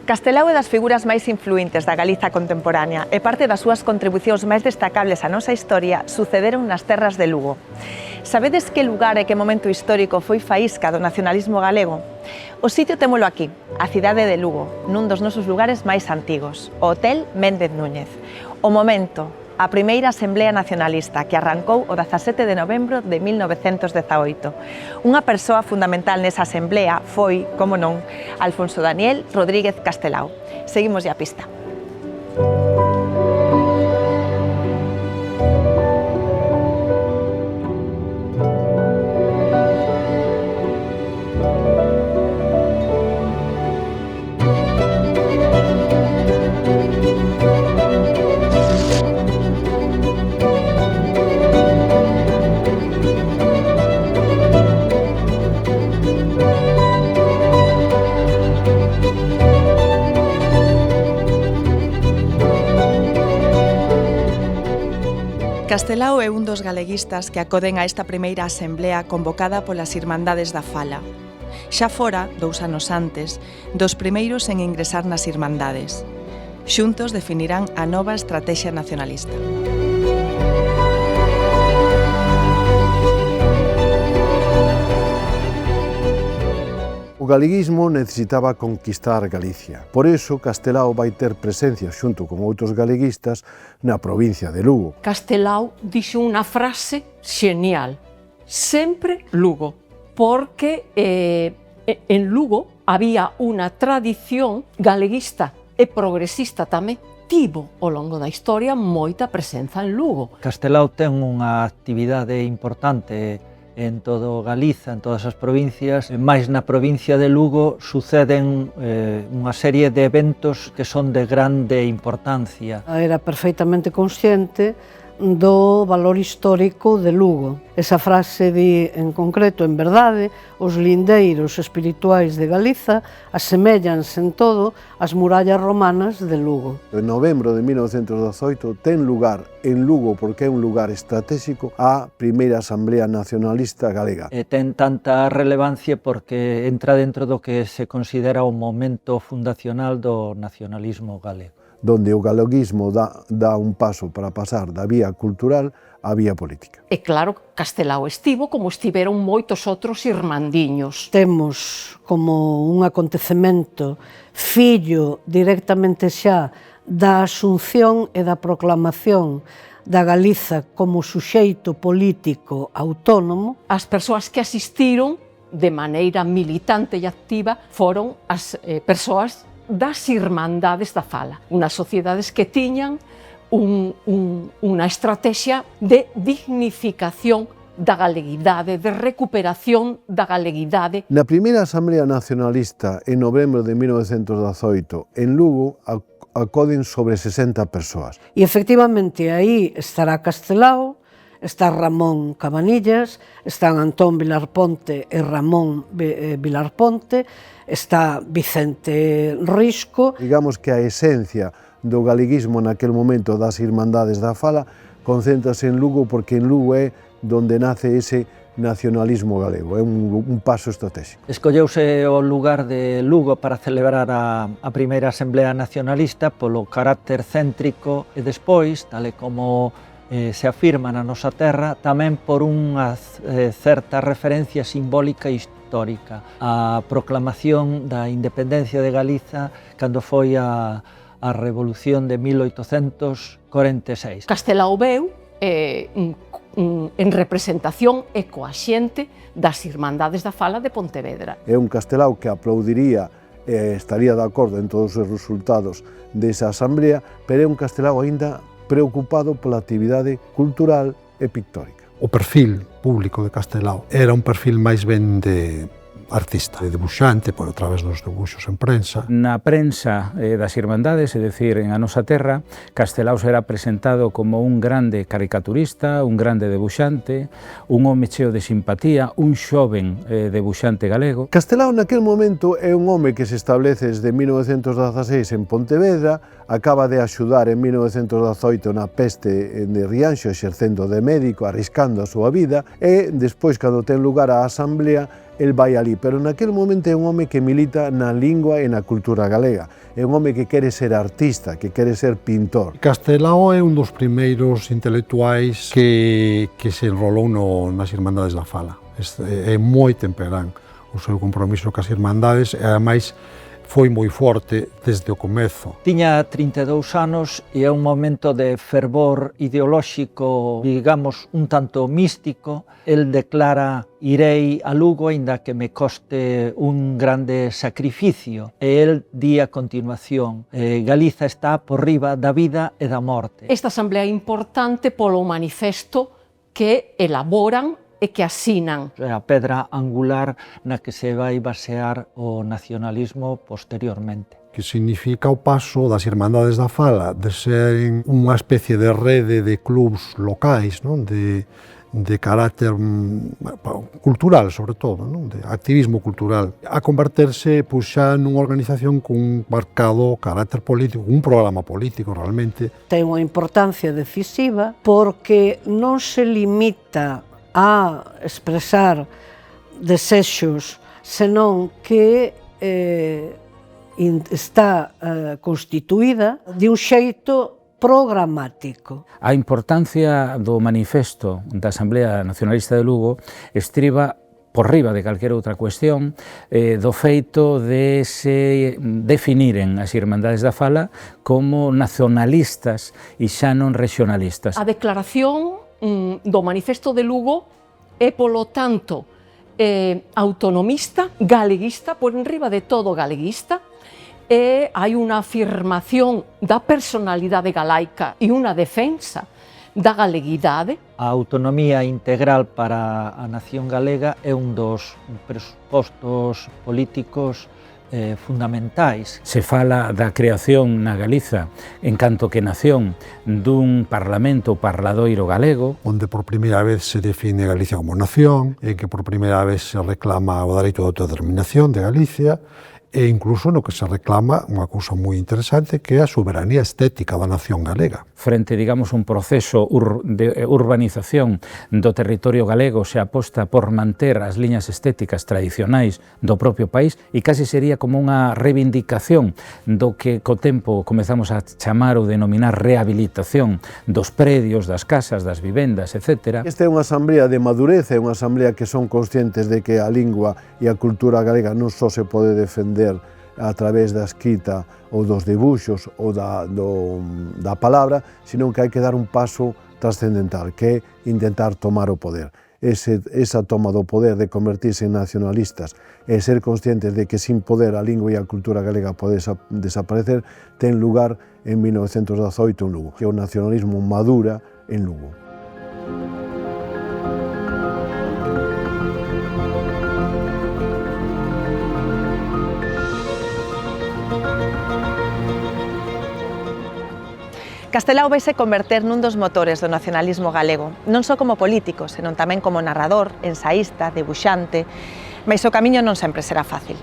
Castelao é das figuras máis influentes da Galiza contemporánea e parte das súas contribucións máis destacables á nosa historia sucederon nas terras de Lugo. Sabedes que lugar e que momento histórico foi faísca do nacionalismo galego? O sitio témolo aquí, a cidade de Lugo, nun dos nosos lugares máis antigos, o Hotel Méndez Núñez. O momento, a primeira Asamblea Nacionalista que arrancou o 17 de novembro de 1918. Unha persoa fundamental nesa asamblea foi, como non, Alfonso Daniel Rodríguez Castelao. Seguimos a pista. Castelao é un dos galeguistas que acoden a esta primeira asamblea convocada polas Irmandades da Fala. Xa fora, 2 anos antes, dos primeiros en ingresar nas Irmandades. Xuntos definirán a nova estratexia nacionalista. O galeguismo necesitaba conquistar Galicia. Por iso, Castelao vai ter presencia xunto con outros galeguistas na provincia de Lugo. Castelao dixo unha frase genial: sempre Lugo, porque en Lugo había unha tradición galeguista e progresista tamén. Tivo ao longo da historia moita presenza en Lugo. Castelao ten unha actividade importante en todo Galiza, en todas as provincias, máis na provincia de Lugo suceden unha serie de eventos que son de grande importancia. Era perfeitamente consciente do valor histórico de Lugo. Esa frase di en concreto, en verdade, os lindeiros espirituais de Galiza aseméllanse en todo ás murallas romanas de Lugo. En novembro de 1918 ten lugar en Lugo, porque é un lugar estratégico, a primeira Asamblea Nacionalista Galega. Ten tanta relevancia porque entra dentro do que se considera o momento fundacional do nacionalismo galego, donde o galeguismo dá un paso para pasar da vía cultural á vía política. E claro, Castelao estivo como estiveron moitos outros irmandiños. Temos como un acontecemento fillo directamente xa da asunción e da proclamación da Galiza como suxeito político autónomo. As persoas que asistiron de maneira militante e activa foron as persoas das Irmandades da Fala, unas sociedades que tiñan unha estrategia de dignificación da galeguidade, de recuperación da galeguidade. Na primeira Asamblea Nacionalista, en novembro de 1918, en Lugo, acoden sobre 60 persoas. E efectivamente aí estará Castelao, está Ramón Cabanillas, están Antón Vilarponte e Ramón Vilarponte, está Vicente Risco. Digamos que a esencia do galeguismo naquel momento das Irmandades da Fala concéntrase en Lugo, porque en Lugo é donde nace ese nacionalismo galego, é un paso estratégico. Escolleuse o lugar de Lugo para celebrar a primeira Asamblea Nacionalista polo carácter céntrico e despois, tal e como se afirma na nosa terra, tamén por unha certa referencia simbólica e histórica. A proclamación da independencia de Galiza cando foi a Revolución de 1846. Castelao veu en representación e coa xente das Irmandades da Fala de Pontevedra. É un Castelao que aplaudiría e estaría de acordo en todos os resultados desa asamblea, pero é un Castelao aínda preocupado pola actividade cultural e pictórica. O perfil público de Castelao era un perfil máis ben de artista, de debuxante, por a través dos debuxos en prensa. Na prensa das Irmandades, é dicir, en a nosa terra, Castelao será presentado como un grande caricaturista, un grande debuxante, un home cheo de simpatía, un xoven debuxante galego. Castelao naquel momento é un home que se establece desde 1916 en Pontevedra, acaba de axudar en 1918 na peste de Rianxo, exercendo de médico, arriscando a súa vida, e despois, cando ten lugar a asamblea, el vai ali, pero naquele momento é un home que milita na lingua e na cultura galega, é un home que quere ser artista, que quere ser pintor. Castelao é un dos primeiros intelectuais que se enrolou nas Irmandades da Fala. É moi temperán o seu compromiso cas Irmandades e, ademais, foi moi forte desde o comezo. Tiña 32 anos e é un momento de fervor ideolóxico, digamos, un tanto místico. El declara: irei a Lugo aínda que me coste un grande sacrificio. E el di a continuación: Galiza está por riba da vida e da morte. Esta asamblea é importante polo manifesto que elaboran e que asinan. É a pedra angular na que se vai basear o nacionalismo posteriormente. Que significa o paso das Irmandades da Fala de ser unha especie de rede de clubs locais, non? De carácter cultural, sobre todo, non? De activismo cultural, a converterse xa nunha organización con un marcado carácter político, un programa político realmente. Ten unha importancia decisiva porque non se limita a expresar desexos, senón que está constituída de un xeito programático. A importancia do manifesto da Asamblea Nacionalista de Lugo estriba por riba de calquera outra cuestión do feito de se definiren as Irmandades da Fala como nacionalistas e xa non regionalistas. A declaración do manifesto de Lugo é, polo tanto, autonomista, galeguista, por enriba de todo galeguista, e hai unha afirmación da personalidade galaica e unha defensa da galeguidade. A autonomía integral para a nación galega é un dos pressupostos políticos fundamentais. Se fala da creación na Galiza, en canto que nación, dun parlamento parladoiro galego, onde por primeira vez se define Galicia como nación, en que por primeira vez se reclama o dereito de autodeterminación de Galicia, e incluso no que se reclama unha cousa moi interesante que é a soberanía estética da nación galega. Frente, digamos, un proceso de urbanización do territorio galego, se aposta por manter as liñas estéticas tradicionais do propio país e case sería como unha reivindicación do que co tempo comezamos a chamar ou denominar rehabilitación dos predios, das casas, das vivendas, etc. Esta é unha asamblea de madurez, é unha asamblea que son conscientes de que a lingua e a cultura galega non só se pode defender a través da escrita ou dos dibuxos ou da palabra, sino que hai que dar un paso trascendental, que é intentar tomar o poder. Esa toma do poder de convertirse en nacionalistas e ser conscientes de que sin poder a lingua e a cultura galega pode desaparecer, ten lugar en 1918 en Lugo, que o nacionalismo madura en Lugo. Castelao vaise converter nun dos motores do nacionalismo galego, non só como político, senón tamén como narrador, ensaísta, debuxante, mais o camiño non sempre será fácil.